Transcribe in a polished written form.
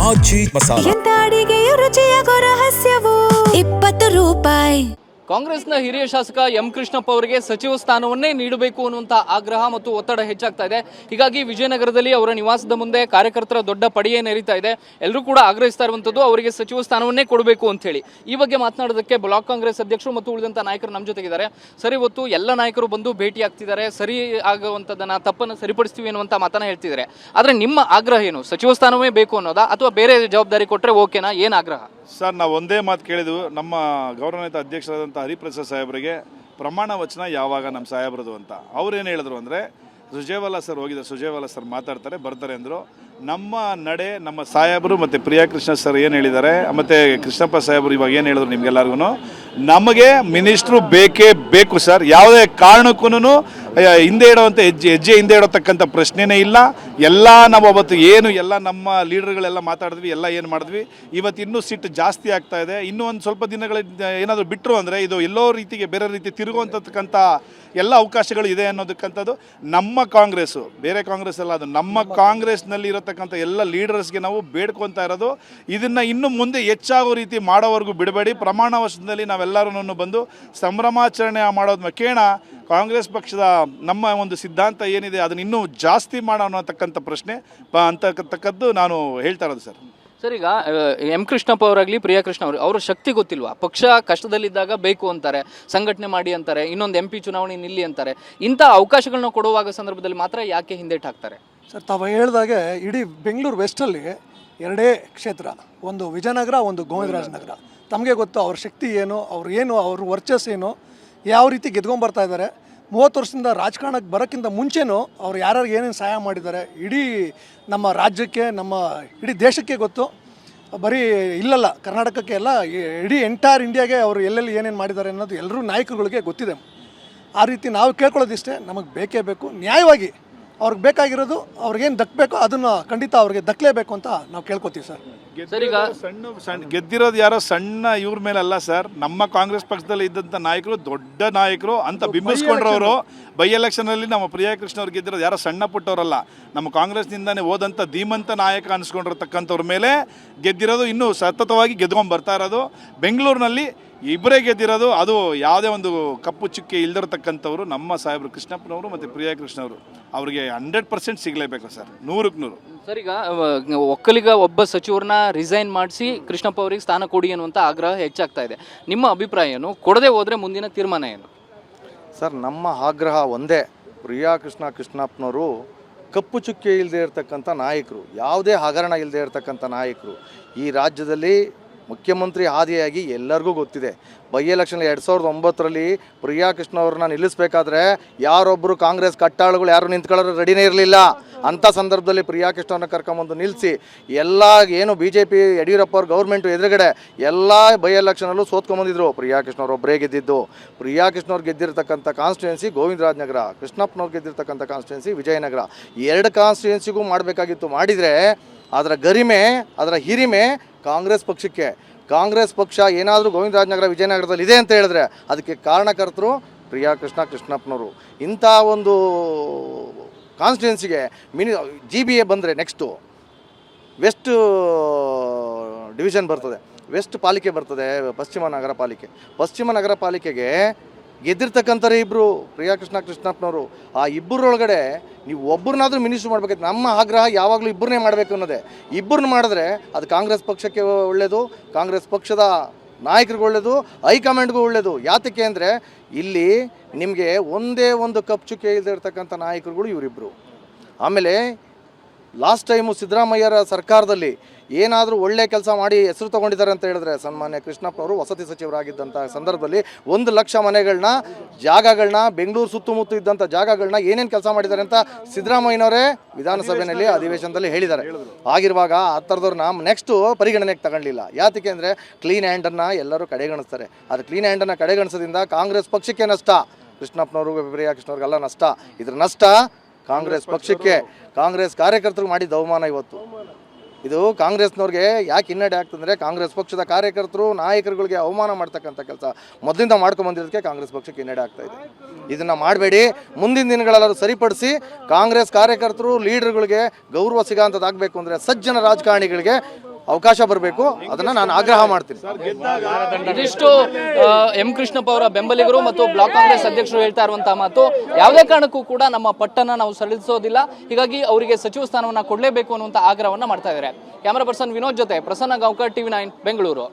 ಆಚಿ ಮಸಾಲ ಎಂತ ಅಡಿಗೆಯ ರುಚಿಯಾಗೋ ರಹಸ್ಯವು 20 ರೂಪಾಯಿ. ಕಾಂಗ್ರೆಸ್ನ ಹಿರಿಯ ಶಾಸಕ ಎಂ ಕೃಷ್ಣಪ್ಪ ಅವರಿಗೆ ಸಚಿವ ಸ್ಥಾನವನ್ನೇ ನೀಡಬೇಕು ಅನ್ನುವಂಥ ಆಗ್ರಹ ಮತ್ತು ಒತ್ತಡ ಹೆಚ್ಚಾಗ್ತಾ ಇದೆ. ಹೀಗಾಗಿ ವಿಜಯನಗರದಲ್ಲಿ ಅವರ ನಿವಾಸದ ಮುಂದೆ ಕಾರ್ಯಕರ್ತರ ದೊಡ್ಡ ಪಡೆಯೇ ನಡೀತಾ ಇದೆ. ಎಲ್ಲರೂ ಕೂಡ ಆಗ್ರಹಿಸ್ತಾ ಇರುವಂಥದ್ದು ಅವರಿಗೆ ಸಚಿವ ಸ್ಥಾನವನ್ನೇ ಕೊಡಬೇಕು ಅಂತ ಹೇಳಿ. ಈ ಬಗ್ಗೆ ಮಾತನಾಡೋದಕ್ಕೆ ಬ್ಲಾಕ್ ಕಾಂಗ್ರೆಸ್ ಅಧ್ಯಕ್ಷರು ಮತ್ತು ಉಳಿದಂಥ ನಾಯಕರು ನಮ್ಮ ಜೊತೆಗಿದ್ದಾರೆ. ಸರಿ, ಇವತ್ತು ಎಲ್ಲ ನಾಯಕರು ಬಂದು ಭೇಟಿ ಆಗ್ತಿದ್ದಾರೆ, ಸರಿ ಆಗುವಂಥದ್ದನ್ನ ತಪ್ಪನ್ನು ಸರಿಪಡಿಸ್ತೀವಿ ಅನ್ನುವಂಥ ಮಾತನ್ನ ಹೇಳ್ತಿದ್ದಾರೆ. ಆದರೆ ನಿಮ್ಮ ಆಗ್ರಹ ಏನು? ಸಚಿವ ಸ್ಥಾನವೇ ಬೇಕು ಅನ್ನೋದಾ ಅಥವಾ ಬೇರೆ ಜವಾಬ್ದಾರಿ ಕೊಟ್ಟರೆ ಓಕೆನಾ? ಏನು ಆಗ್ರಹ? ಸರ್, ನಾವು ಒಂದೇ ಮಾತು ಕೇಳಿದ್ವು. ನಮ್ಮ ಗೌರವಾನ್ವಿತ ಅಧ್ಯಕ್ಷರಾದಂಥ ಹರಿಪ್ರಸಾದ್ ಸಾಹೇಬರಿಗೆ ಪ್ರಮಾಣ ವಚನ ಯಾವಾಗ ನಮ್ಮ ಸಾಹೇಬ್ರದು ಅಂತ ಅವ್ರೇನು ಹೇಳಿದ್ರು ಅಂದರೆ, ಸುಜೇವಾಲಾ ಸರ್ ಹೋಗಿದ್ದಾರೆ, ಸುಜೇವಾಲಾ ಸರ್ ಮಾತಾಡ್ತಾರೆ ಬರ್ತಾರೆ ಅಂದರು. ನಮ್ಮ ನಡೆ ನಮ್ಮ ಸಾಹೇಬರು ಮತ್ತು ಪ್ರಿಯಾ ಕೃಷ್ಣ ಸರ್ ಏನು ಹೇಳಿದ್ದಾರೆ, ಮತ್ತು ಕೃಷ್ಣಪ್ಪ ಸಾಹೇಬರು ಇವಾಗ ಏನು ಹೇಳಿದ್ರು ನಿಮಗೆಲ್ಲರಿಗೂ, ನಮಗೆ ಮಿನಿಸ್ಟ್ರು ಬೇಕೇ ಬೇಕು ಸರ್. ಯಾವುದೇ ಕಾರಣಕ್ಕೂ ಹಿಂದೆ ಇಡೋವಂಥ ಹೆಜ್ಜೆ ಹಿಂದೆ ಇಡೋತಕ್ಕಂಥ ಪ್ರಶ್ನೆನೇ ಇಲ್ಲ. ಎಲ್ಲ ನಾವು ಅವತ್ತು ಏನು ಎಲ್ಲ ನಮ್ಮ ಲೀಡರ್ಗಳೆಲ್ಲ ಮಾತಾಡಿದ್ವಿ, ಎಲ್ಲ ಏನು ಮಾಡಿದ್ವಿ. ಇವತ್ತು ಇನ್ನೂ ಸಿಟ್ಟು ಜಾಸ್ತಿ ಆಗ್ತಾ ಇದೆ. ಇನ್ನೂ ಒಂದು ಸ್ವಲ್ಪ ದಿನಗಳ ಏನಾದರೂ ಬಿಟ್ಟರು ಅಂದರೆ ಇದು ಎಲ್ಲೋ ರೀತಿಗೆ ಬೇರೆ ರೀತಿ ತಿರುಗುವಂಥಕ್ಕಂಥ ಎಲ್ಲ ಅವಕಾಶಗಳು ಇದೆ ಅನ್ನೋದಕ್ಕಂಥದ್ದು ನಮ್ಮ ಕಾಂಗ್ರೆಸ್ಸು, ಬೇರೆ ಕಾಂಗ್ರೆಸ್ ಅಲ್ಲ, ಅದು ನಮ್ಮ ಕಾಂಗ್ರೆಸ್ನಲ್ಲಿ ಇರತಕ್ಕಂಥ ಎಲ್ಲ ಲೀಡರ್ಸ್ಗೆ ನಾವು ಬೇಡ್ಕೊತಾ ಇರೋದು, ಇದನ್ನು ಇನ್ನು ಮುಂದೆ ಹೆಚ್ಚಾಗೋ ರೀತಿ ಮಾಡೋವರೆಗೂ ಬಿಡಬೇಡಿ. ಪ್ರಮಾಣ ವರ್ಷದಲ್ಲಿ ನಾವೆಲ್ಲರೂ ಬಂದು ಸಂಭ್ರಮಾಚರಣೆ ಮಾಡೋದು ಕೇಣ. ಕಾಂಗ್ರೆಸ್ ಪಕ್ಷದ ನಮ್ಮ ಒಂದು ಸಿದ್ಧಾಂತ ಏನಿದೆ ಅದನ್ನು ಇನ್ನೂ ಜಾಸ್ತಿ ಮಾಡೋಣ ಅನ್ನತಕ್ಕಂಥ ಪ್ರಶ್ನೆ ಅಂತಕ್ಕಂಥದ್ದು ನಾನು ಹೇಳ್ತಾ ಇರೋದು ಸರ್. ಸರ್, ಈಗ ಎಂ ಕೃಷ್ಣಪ್ಪ ಅವರಾಗಲಿ ಪ್ರಿಯಾ ಕೃಷ್ಣ ಅವರು ಅವರ ಶಕ್ತಿ ಗೊತ್ತಿಲ್ವಾ? ಪಕ್ಷ ಕಷ್ಟದಲ್ಲಿದ್ದಾಗ ಬೇಕು ಅಂತಾರೆ, ಸಂಘಟನೆ ಮಾಡಿ ಅಂತಾರೆ, ಇನ್ನೊಂದು MP ಚುನಾವಣೆ ನಿಲ್ಲಿ ಅಂತಾರೆ. ಇಂಥ ಅವಕಾಶಗಳನ್ನ ಕೊಡುವಾಗ ಸಂದರ್ಭದಲ್ಲಿ ಮಾತ್ರ ಯಾಕೆ ಹಿಂದೇಟು ಹಾಕ್ತಾರೆ? ಸರ್, ತಾವು ಹೇಳಿದಾಗೆ ಇಡೀ ಬೆಂಗಳೂರು ವೆಸ್ಟಲ್ಲಿ ಎರಡೇ ಕ್ಷೇತ್ರ, ಒಂದು ವಿಜಯನಗರ, ಒಂದು ಗೋವಿಂದರಾಜನಗರ. ತಮಗೆ ಗೊತ್ತು ಅವ್ರ ಶಕ್ತಿ ಏನು, ಅವ್ರ ವರ್ಚಸ್ ಏನು, ಯಾವ ರೀತಿ ಗೆದ್ಕೊಂಬರ್ತಾ ಇದ್ದಾರೆ. 30 ವರ್ಷದಿಂದ ರಾಜಕಾರಣಕ್ಕೆ ಬರೋಕ್ಕಿಂತ ಮುಂಚೆನೂ ಅವ್ರು ಯಾರ್ಯಾರು ಏನೇನು ಸಹಾಯ ಮಾಡಿದ್ದಾರೆ ಇಡೀ ನಮ್ಮ ರಾಜ್ಯಕ್ಕೆ, ನಮ್ಮ ಇಡೀ ದೇಶಕ್ಕೆ ಗೊತ್ತು. ಬರೀ ಇಲ್ಲಲ್ಲ, ಕರ್ನಾಟಕಕ್ಕೆ ಎಲ್ಲ, ಇಡೀ ಎಂಟೈರ್ ಇಂಡಿಯಾಗೆ ಅವರು ಎಲ್ಲೆಲ್ಲಿ ಏನೇನು ಮಾಡಿದ್ದಾರೆ ಅನ್ನೋದು ಎಲ್ಲರೂ ನಾಯಕರುಗಳಿಗೆ ಗೊತ್ತಿದೆ. ಆ ರೀತಿ ನಾವು ಕೇಳ್ಕೊಳ್ಳೋದಿಷ್ಟೇ, ನಮಗೆ ಬೇಕೇ ಬೇಕು. ನ್ಯಾಯವಾಗಿ ಅವ್ರಿಗೆ ಬೇಕಾಗಿರೋದು ಅವ್ರಿಗೇನು ದಕ್ಕಬೇಕೋ ಅದನ್ನು ಖಂಡಿತ ಅವ್ರಿಗೆ ದಕ್ಕಲೇಬೇಕು ಅಂತ ನಾವು ಕೇಳ್ಕೊತೀವಿ ಸರ್. ಸಣ್ಣ ಗೆದ್ದಿರೋದು ಯಾರೋ ಸಣ್ಣ ಇವ್ರ ಮೇಲೆ ಅಲ್ಲ ಸರ್, ನಮ್ಮ ಕಾಂಗ್ರೆಸ್ ಪಕ್ಷದಲ್ಲಿ ಇದ್ದಂಥ ನಾಯಕರು ದೊಡ್ಡ ನಾಯಕರು ಅಂತ ಬಿಂಬಿಸ್ಕೊಂಡ್ರವರು. ಬೈ ಎಲೆಕ್ಷನಲ್ಲಿ ನಮ್ಮ ಪ್ರಿಯಾ ಕೃಷ್ಣ ಅವ್ರು ಗೆದ್ದಿರೋದು ಯಾರೋ ಸಣ್ಣ ಪುಟ್ಟವರಲ್ಲ, ನಮ್ಮ ಕಾಂಗ್ರೆಸ್ನಿಂದನೇ ಹೋದಂಥ ಧೀಮಂತ ನಾಯಕ ಅನಿಸ್ಕೊಂಡಿರ್ತಕ್ಕಂಥವ್ರ ಮೇಲೆ ಗೆದ್ದಿರೋದು, ಇನ್ನೂ ಸತತವಾಗಿ ಗೆದ್ಕೊಂಡು ಬರ್ತಾ ಇರೋದು. ಬೆಂಗಳೂರಿನಲ್ಲಿ ಇಬ್ಬರೇ ಗೆದ್ದಿರೋದು, ಅದು ಯಾವುದೇ ಒಂದು ಕಪ್ಪು ಚುಕ್ಕೆ ಇಲ್ದಿರತಕ್ಕಂಥವ್ರು ನಮ್ಮ ಸಾಹೇಬರು ಕೃಷ್ಣಪ್ಪನವರು ಮತ್ತು ಪ್ರಿಯಾ ಕೃಷ್ಣ ಅವರು. ಅವ್ರಿಗೆ 100% ಸಿಗಲೇಬೇಕು ಸರ್, 100ಕ್ಕೆ 100. ಸರ್, ಈಗ ಒಕ್ಕಲಿಗ ಒಬ್ಬ ಸಚಿವರನ್ನ ರಿಸೈನ್ ಮಾಡಿಸಿ ಕೃಷ್ಣಪ್ಪ ಅವರಿಗೆ ಸ್ಥಾನ ಕೊಡಿ ಅನ್ನುವಂಥ ಆಗ್ರಹ ಹೆಚ್ಚಾಗ್ತಾ ಇದೆ. ನಿಮ್ಮ ಅಭಿಪ್ರಾಯ ಏನು? ಕೊಡದೆ ಹೋದರೆ ಮುಂದಿನ ತೀರ್ಮಾನ ಏನು? ಸರ್, ನಮ್ಮ ಆಗ್ರಹ ಒಂದೇ, ಪ್ರಿಯಾ ಕೃಷ್ಣಪ್ಪನವರು ಕಪ್ಪು ಚುಕ್ಕೆ ಇಲ್ಲದೆ ಇರತಕ್ಕಂಥ ನಾಯಕರು, ಯಾವುದೇ ಹಗರಣ ಇಲ್ಲದೆ ಇರತಕ್ಕಂಥ ನಾಯಕರು. ಈ ರಾಜ್ಯದಲ್ಲಿ ಮುಖ್ಯಮಂತ್ರಿ ಹಾದಿಯಾಗಿ ಎಲ್ಲರಿಗೂ ಗೊತ್ತಿದೆ. ಬೈ ಎಲೆಕ್ಷನ್ 2009ರಲ್ಲಿ ಪ್ರಿಯಾ ಕೃಷ್ಣ ಅವ್ರನ್ನ ನಿಲ್ಲಿಸಬೇಕಾದ್ರೆ ಯಾರೊಬ್ಬರು ಕಾಂಗ್ರೆಸ್ ಕಟ್ಟಾಳುಗಳು ಯಾರು ನಿಂತ್ಕೊಳ್ಳೋರು ರೆಡಿನೇ ಇರಲಿಲ್ಲ. ಅಂಥ ಸಂದರ್ಭದಲ್ಲಿ ಪ್ರಿಯಾ ಕೃಷ್ಣವ್ರನ್ನ ಕರ್ಕೊಂಬಂದು ನಿಲ್ಲಿಸಿ ಎಲ್ಲ ಏನು BJP ಯಡಿಯೂರಪ್ಪ ಅವ್ರ ಗೌರ್ಮೆಂಟು ಎದುರುಗಡೆ ಎಲ್ಲ ಬೈ ಎಲೆಕ್ಷನಲ್ಲೂ ಸೋತ್ಕೊಂಬಂದಿದ್ರು. ಪ್ರಿಯಾ ಕೃಷ್ಣವ್ರು ಒಬ್ಬರೇ ಗೆದ್ದಿದ್ದು. ಪ್ರಿಯಾ ಕೃಷ್ಣವ್ರು ಗೆದ್ದಿರ್ತಕ್ಕಂಥ ಕಾನ್ಸ್ಟಿಟ್ಯೂನ್ಸಿ ಗೋವಿಂದರಾಜನಗರ, ಕೃಷ್ಣಪ್ಪನವ್ರು ಗೆದ್ದಿರ್ತಕ್ಕಂಥ ಕಾನ್ಸ್ಟಿಟ್ಯೂನ್ಸಿ ವಿಜಯನಗರ. 2 ಕಾನ್ಸ್ಟಿಟ್ಯೂನ್ಸಿಗೂ ಮಾಡಬೇಕಾಗಿತ್ತು. ಮಾಡಿದರೆ ಅದರ ಗರಿಮೆ, ಅದರ ಹಿರಿಮೆ ಕಾಂಗ್ರೆಸ್ ಪಕ್ಷಕ್ಕೆ. ಕಾಂಗ್ರೆಸ್ ಪಕ್ಷ ಏನಾದರೂ ಗೋವಿಂದರಾಜನಗರ ವಿಜಯನಗರದಲ್ಲಿ ಇದೆ ಅಂತ ಹೇಳಿದ್ರೆ ಅದಕ್ಕೆ ಕಾರಣಕರ್ತರು ಪ್ರಿಯಾ ಕೃಷ್ಣಪ್ಪನವರು. ಇಂಥ ಒಂದು ಕಾನ್ಸ್ಟಿಟ್ಯೂನ್ಸಿಗೆ GBA ಬಂದರೆ ನೆಕ್ಸ್ಟು ವೆಸ್ಟ್ ಡಿವಿಷನ್ ಬರ್ತದೆ, ವೆಸ್ಟ್ ಪಾಲಿಕೆ ಬರ್ತದೆ, ಪಶ್ಚಿಮ ನಗರ ಪಾಲಿಕೆಗೆ ಗೆದ್ದಿರ್ತಕ್ಕಂಥವ್ರೆ ಇಬ್ಬರು, ಪ್ರಿಯಾ ಕೃಷ್ಣಪ್ಪನವರು. ಆ ಇಬ್ಬರೊಳಗಡೆ ನೀವು ಒಬ್ಬರನ್ನಾದರೂ ಮಿನಿಸ್ಟ್ರು ಮಾಡಬೇಕಾಯ್ತು. ನಮ್ಮ ಆಗ್ರಹ ಯಾವಾಗಲೂ ಇಬ್ಬರನ್ನೇ ಮಾಡಬೇಕು ಅನ್ನೋದೇ. ಇಬ್ಬರನ್ನ ಮಾಡಿದ್ರೆ ಅದು ಕಾಂಗ್ರೆಸ್ ಪಕ್ಷಕ್ಕೆ ಒಳ್ಳೆಯದು, ಕಾಂಗ್ರೆಸ್ ಪಕ್ಷದ ನಾಯಕರಿಗೂ ಒಳ್ಳೆಯದು, ಹೈಕಮಾಂಡ್ಗೂ ಒಳ್ಳೆಯದು. ಯಾತಕ್ಕೆ ಅಂದರೆ ಇಲ್ಲಿ ನಿಮಗೆ ಒಂದೇ ಒಂದು ಕಪ್ ಚುಕ್ಕೆ ಇಲ್ಲದೆ ಇರ್ತಕ್ಕಂಥ ನಾಯಕರುಗಳು ಇವರಿಬ್ಬರು. ಆಮೇಲೆ ಲಾಸ್ಟ್ ಟೈಮು ಸಿದ್ದರಾಮಯ್ಯರ ಸರ್ಕಾರದಲ್ಲಿ ಏನಾದರೂ ಒಳ್ಳೆ ಕೆಲಸ ಮಾಡಿ ಹೆಸರು ತೊಗೊಂಡಿದ್ದಾರೆ ಅಂತ ಹೇಳಿದ್ರೆ, ಸನ್ಮಾನ್ಯ ಕೃಷ್ಣಪ್ಪನವರು ವಸತಿ ಸಚಿವರಾಗಿದ್ದಂಥ ಸಂದರ್ಭದಲ್ಲಿ 1 ಲಕ್ಷ ಮನೆಗಳನ್ನ, ಜಾಗಗಳನ್ನ, ಬೆಂಗಳೂರು ಸುತ್ತಮುತ್ತ ಇದ್ದಂಥ ಜಾಗಗಳನ್ನ ಏನೇನು ಕೆಲಸ ಮಾಡಿದ್ದಾರೆ ಅಂತ ಸಿದ್ದರಾಮಯ್ಯನವರೇ ವಿಧಾನಸಭೆಯಲ್ಲಿ ಅಧಿವೇಶನದಲ್ಲಿ ಹೇಳಿದ್ದಾರೆ. ಆಗಿರುವಾಗ ಆ ಥರದವ್ರನ್ನ ನೆಕ್ಸ್ಟು ಪರಿಗಣನೆಗೆ ತಗೊಳ್ಳಿಲ್ಲ. ಯಾತಕ್ಕೆ ಅಂದರೆ ಕ್ಲೀನ್ ಹ್ಯಾಂಡನ್ನು ಎಲ್ಲರೂ ಕಡೆಗಣಿಸ್ತಾರೆ. ಅದು ಕ್ಲೀನ್ ಹ್ಯಾಂಡನ್ನು ಕಡೆಗಣಿಸೋದ್ರಿಂದ ಕಾಂಗ್ರೆಸ್ ಪಕ್ಷಕ್ಕೆ ನಷ್ಟ, ಕೃಷ್ಣಪ್ಪನವರು ಪ್ರಿಯಾ ಕೃಷ್ಣವ್ರಿಗೆಲ್ಲ ನಷ್ಟ. ಇದ್ರ ನಷ್ಟ ಕಾಂಗ್ರೆಸ್ ಪಕ್ಷಕ್ಕೆ, ಕಾಂಗ್ರೆಸ್ ಕಾರ್ಯಕರ್ತರಿಗೆ ಮಾಡಿದ ಅವಮಾನ ಇವತ್ತು. ಇದು ಕಾಂಗ್ರೆಸ್ನವ್ರಿಗೆ ಯಾಕೆ ಹಿನ್ನಡೆ ಆಗ್ತಂದರೆ, ಕಾಂಗ್ರೆಸ್ ಪಕ್ಷದ ಕಾರ್ಯಕರ್ತರು ನಾಯಕರುಗಳಿಗೆ ಅವಮಾನ ಮಾಡ್ತಕ್ಕಂಥ ಕೆಲಸ ಮೊದಲಿಂದ ಮಾಡ್ಕೊಂಬಂದಿರೋದಕ್ಕೆ ಕಾಂಗ್ರೆಸ್ ಪಕ್ಷಕ್ಕೆ ಹಿನ್ನಡೆ ಆಗ್ತಾಯಿದೆ. ಇದನ್ನು ಮಾಡಬೇಡಿ. ಮುಂದಿನ ದಿನಗಳಲ್ಲಾದರೂ ಸರಿಪಡಿಸಿ ಕಾಂಗ್ರೆಸ್ ಕಾರ್ಯಕರ್ತರು ಲೀಡರ್ಗಳಿಗೆ ಗೌರವ ಸಿಗೋಂಥದ್ದಾಗಬೇಕು ಅಂದರೆ ಸಜ್ಜನ ರಾಜಕಾರಣಿಗಳಿಗೆ ಅವಕಾಶ ಬರಬೇಕು, ಅದನ್ನು ನಾನು ಆಗ್ರಹ ಮಾಡ್ತೀನಿ. ಇದಿಷ್ಟು ಎಂ ಕೃಷ್ಣಪ್ಪ ಅವರ ಬೆಂಬಲಿಗರು ಮತ್ತು ಬ್ಲಾಕ್ ಕಾಂಗ್ರೆಸ್ ಅಧ್ಯಕ್ಷರು ಹೇಳ್ತಾ ಇರುವಂತಹ ಮಾತು. ಯಾವುದೇ ಕಾರಣಕ್ಕೂ ಕೂಡ ನಮ್ಮ ಪಟ್ಟನ್ನ ನಾವು ಸಲ್ಲಿಸೋದಿಲ್ಲ, ಹೀಗಾಗಿ ಅವರಿಗೆ ಸಚಿವ ಸ್ಥಾನವನ್ನ ಕೊಡಲೇಬೇಕು ಅನ್ನುವಂಥ ಆಗ್ರಹವನ್ನ ಮಾಡ್ತಾ ಇದ್ದಾರೆ. ಕ್ಯಾಮರಾ ಪರ್ಸನ್ ವಿನೋದ್ ಜೊತೆ ಪ್ರಸನ್ನ ಗಾಂವ್ಕರ್, TV9 ಬೆಂಗಳೂರು.